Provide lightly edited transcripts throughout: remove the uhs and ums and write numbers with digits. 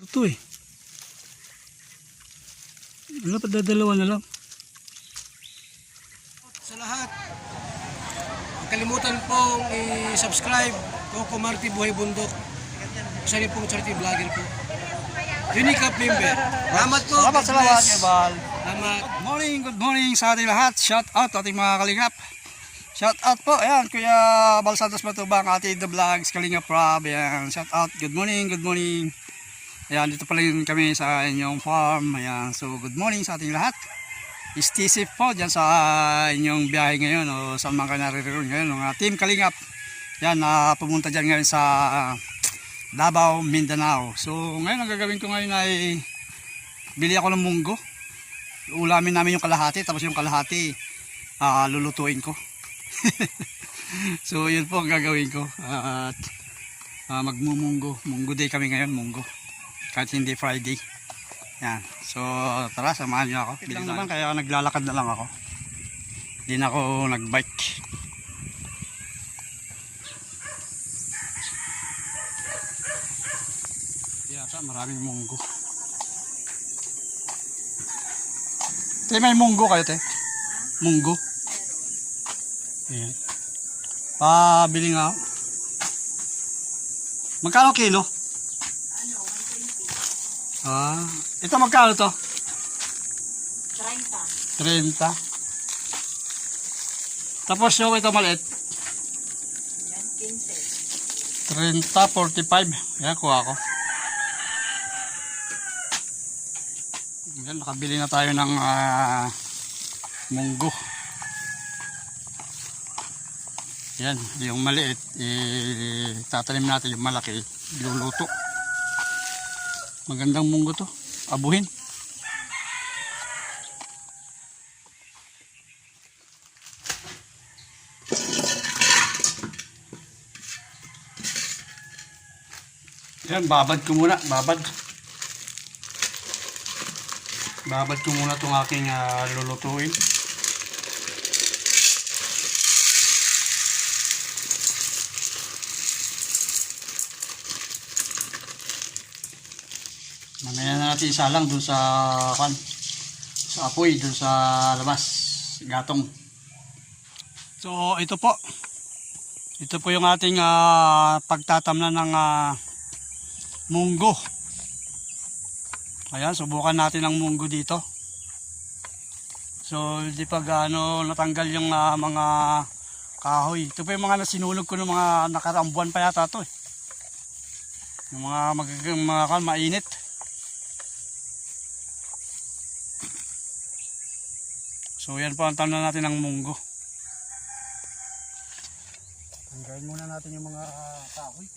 Ito eh. Ano pa, dadalawa na lang. Sa lahat, huwag kalimutan pong i-subscribe Coco Marty Buhay Bundok. Isa rin pong charity vlogger po. Unique Cup member. Salamat po. Salamat, God salamat. bless. Ebal. Salamat. Good morning sa ating lahat. Shout out ating mga kalingap. Shout out po. Ayan, Kuya Bal Santos Matubang, ating The Vlogs, Kalingap Rob. Ayan, shout out. Good morning, good morning. Ayan, dito pala yun kami sa inyong farm. Ayan, so good morning sa ating lahat. Stay safe po dyan sa inyong biyahe ngayon o saan man kayo naririnig ngayon. Team Kalingap. Ayan, pumunta dyan ngayon sa Davao, Mindanao. So ngayon ang gagawin ko ngayon ay bili ako ng munggo. Ulamin namin yung kalahati, tapos yung kalahati lulutuin ko. So yun po ang gagawin ko. At magmumunggo. Munggo day kami ngayon, munggo. Kahit hindi Friday. Yan. So tara, samahan niyo ako. Bili lang naman, kaya naglalakad na lang ako. Hindi na ako nagbike. Yata maraming munggo. Te, may munggo kayo, te? Munggo? Ayan. Pabili nga ako. Magkano kilo? Ito magkano to? 30. 30. Tapos yung ito maliit? 30, 45. Ayan, kuha ko. Ayan, nakabili na tayo ng munggo. Ayan, yung maliit, tatanim natin, yung malaki, luluto. Magandang munggo to, abuhin. Ayan, babad ko muna, babad ko muna itong aking lulutuin. Mamaya na natin isa lang dun sa apoy, dun sa labas, gatong. So ito po yung ating pagtatamnan ng munggo. Ayan, subukan natin ang munggo dito. So hindi pa gaano natanggal yung mga kahoy. Ito pa yung mga nasinunog ko ng mga nakaraang buwan pa yata to eh. Yung mga mainit. So yan po ang tamnan natin ng munggo. Tanggalin muna natin yung mga kahoy.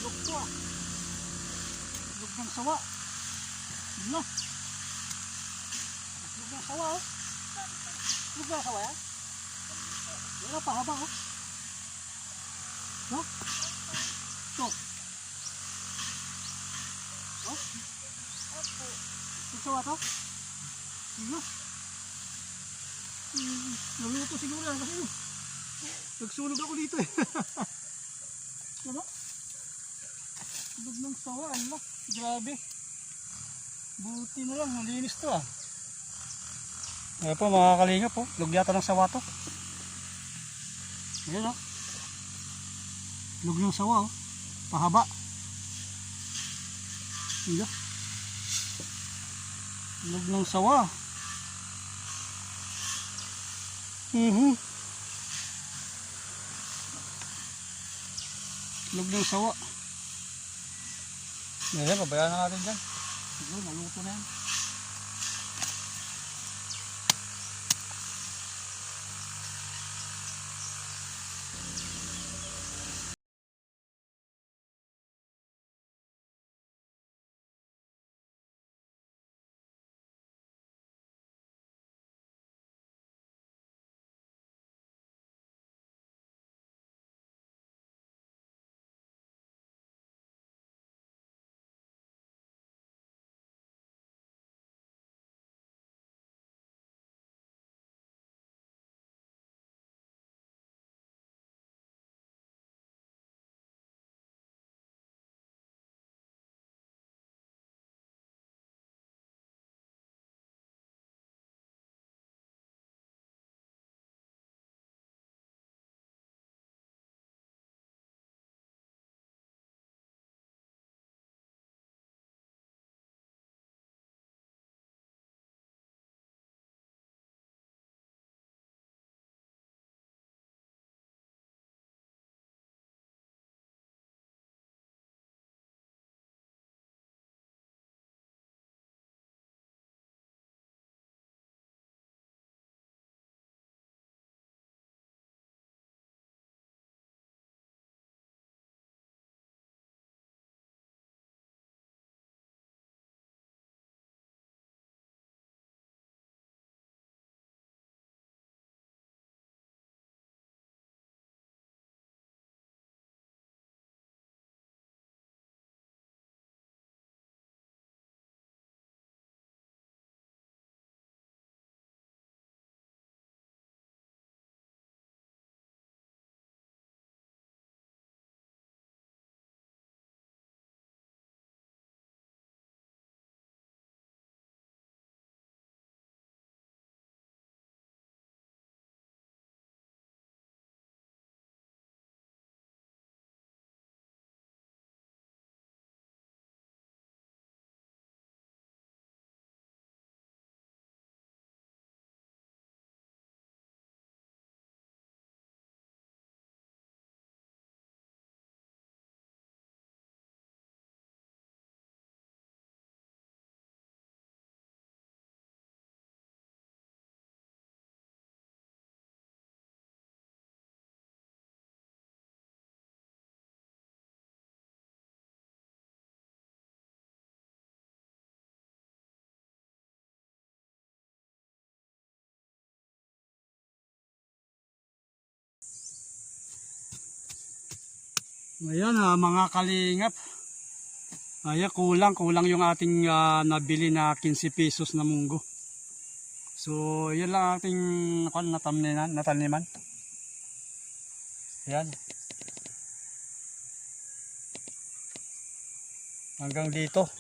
Lug to ah. Lug ng sawa. Ano? Lug ng sawa oh. Lug ng sawa yan? Wala pa haba oh. No? Ito. Oh? Ito sawa to? Ano? Naluto siguro yan kasi nagsunog ako dito eh. Ano? Lug ng sawa, ano? Grabe. Buti na lang, malinis to ah. Ayan po mga kalingap po, lug yata ng sawa to. Ayan oh. Lug ng sawa oh, pahaba. Ayan. Lug ng sawa. Lug ng sawa. Ayan, pabayaan na natin dyan. Siguro, naluto na yan. Ayan mga kalingap. Ayan, kulang yung ating nabili na 15 pesos na munggo. So, yun lang ating nataniman. Ayan. Hanggang dito.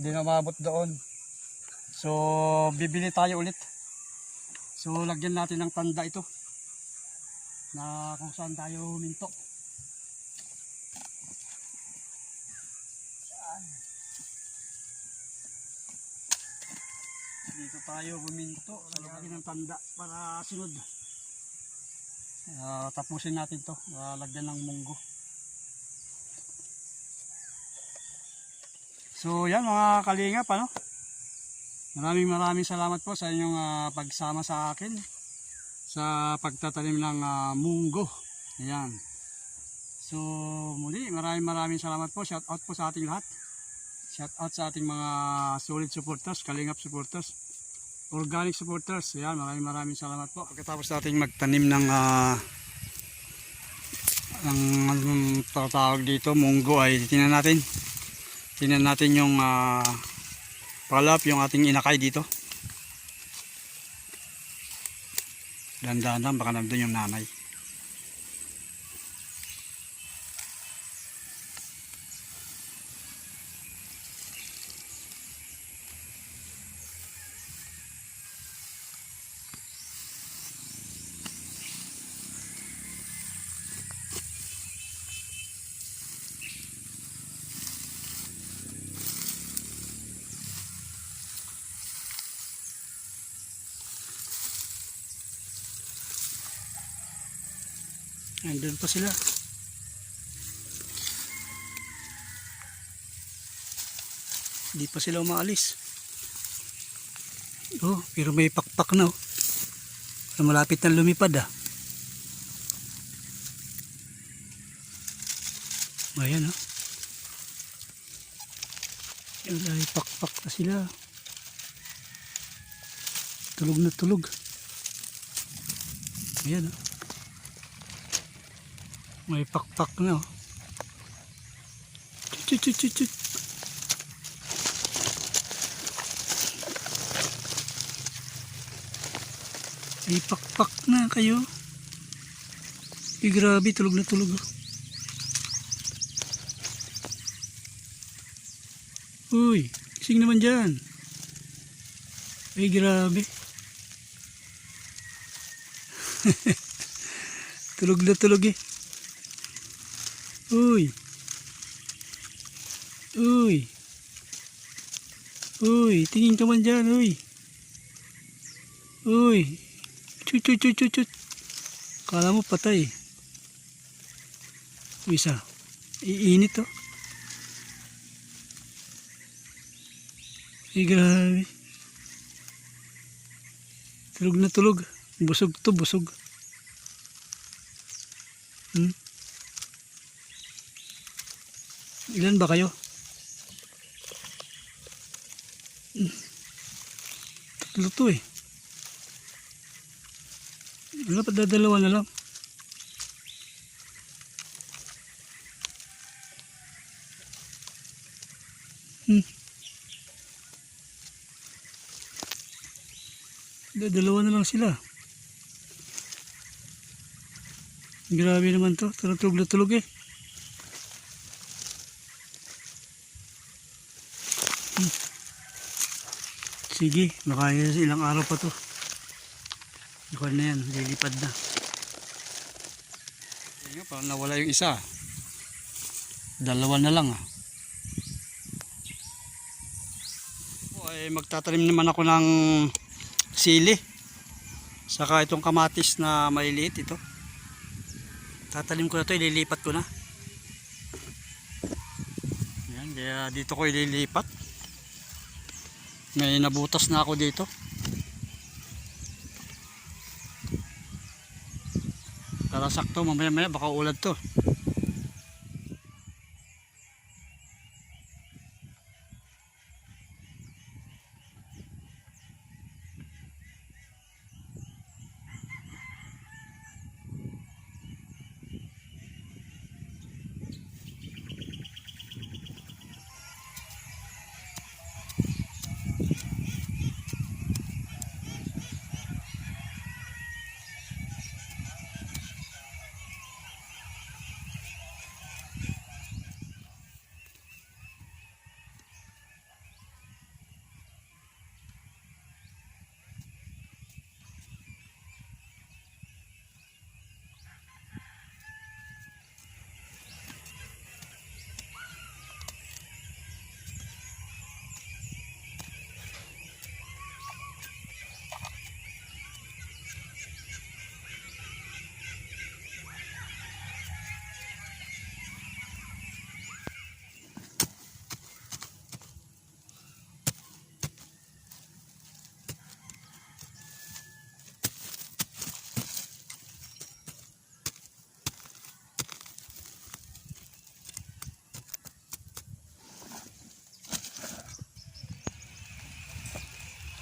Hindi na maabot doon. So, bibili tayo ulit. So, lagyan natin ng tanda ito. Na kung saan tayo huminto. Dito tayo huminto, lagyan ng tanda para sunod. Tapusin natin to, lagyan ng munggo. So yan mga kalingap, ano? Maraming salamat po sa inyong pagsama sa akin sa pagtatanim ng munggo. Ayan. So muli, maraming salamat po. Shout out po sa ating lahat. Shout out sa ating mga solid supporters, kalingap supporters, organic supporters. Yan, maraming salamat po. Pagkatapos nating magtanim ng tawag dito, munggo, ay tingnan natin yung palap, yung ating inakay dito. Dandahan lang, baka nandun yung nanay. Andun pa sila. Hindi pa sila umaalis. Oh, pero may pakpak na, oh. Malapit na lumipad, ah. Ayan, oh. May pakpak na sila. Tulog na tulog. Ayan, oh. May pakpak na, oh. Chut. May pakpak na kayo. Grabe, tulog na tulog, oh. Uy, gising naman dyan. Ay, grabe. Tulog na tulog, eh. Uy. Tingin ka man dyan, uy. Chut. Kala mo patay. Isa. Iinit, oh. Ay, grabe. Tulog na tulog. Busog to, busog. Ilan ba kayo? Tatlo to, eh. Wala pa, dadalawa na lang. Dadalawa na lang sila. Grabe naman to. Tulog na tulog, eh. Sige, makaya ilang araw pa to. Ikaw na yan, lilipad na. Ayun, parang nawala yung isa. Dalawa na lang, ah. Ay, magtatanim naman ako ng sili. Saka itong kamatis na maliliit ito. Tatanim ko na to, ililipat ko na. Ayan, kaya dito ko ililipat. May nabutas na ako dito. Para sakto, mamaya baka ulad to.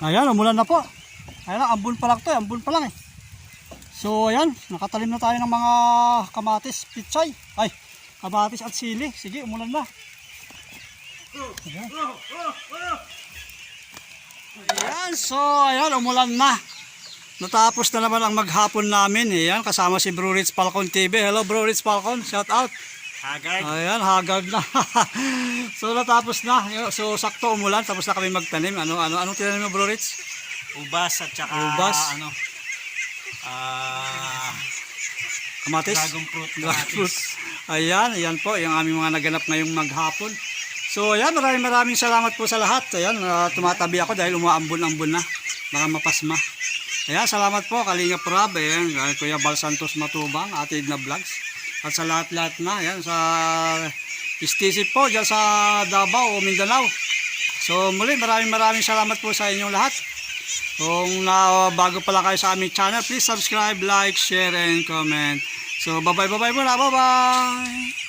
Ayan, umulan na po. Ayan, ambon pa lang to, ambon pa lang eh. So ayan, nakatalim na tayo ng mga kamatis, pitsay. Ay, kamatis at sili. Sige, umulan na. Ayan. Ayan, so ayan, umulan na. Natapos na naman ang maghapon namin. Ayan, kasama si Bro Rich Falcon TV. Hello Bro Rich Falcon, shout out. Hagard. Ayan, hagard na. So natapos na. So sakto umulan, tapos na kami magtanim. Anong tinanim mo Bro Rich? Ubas at saka Ubas. Kamatis? Dragon fruit. Dragon fruit. Ayan, ayan po, yung aming mga naganap ngayong maghapon. So ayan, maraming salamat po sa lahat. Ayan, tumatabi ako dahil umaambon-ambon na. Baka mapasma. Ayan, salamat po, Kalinga Prab. Ayan, Kuya Bal Santos Matubang, Ate Edna Vlogs. At sa lahat-lahat na, ayan, sa istisip po, dyan sa Davao o Mindanao. So muli, maraming salamat po sa inyong lahat. Kung bago pa lang kayo sa aming channel, please subscribe, like, share, and comment. So, bye-bye muna. Bye-bye!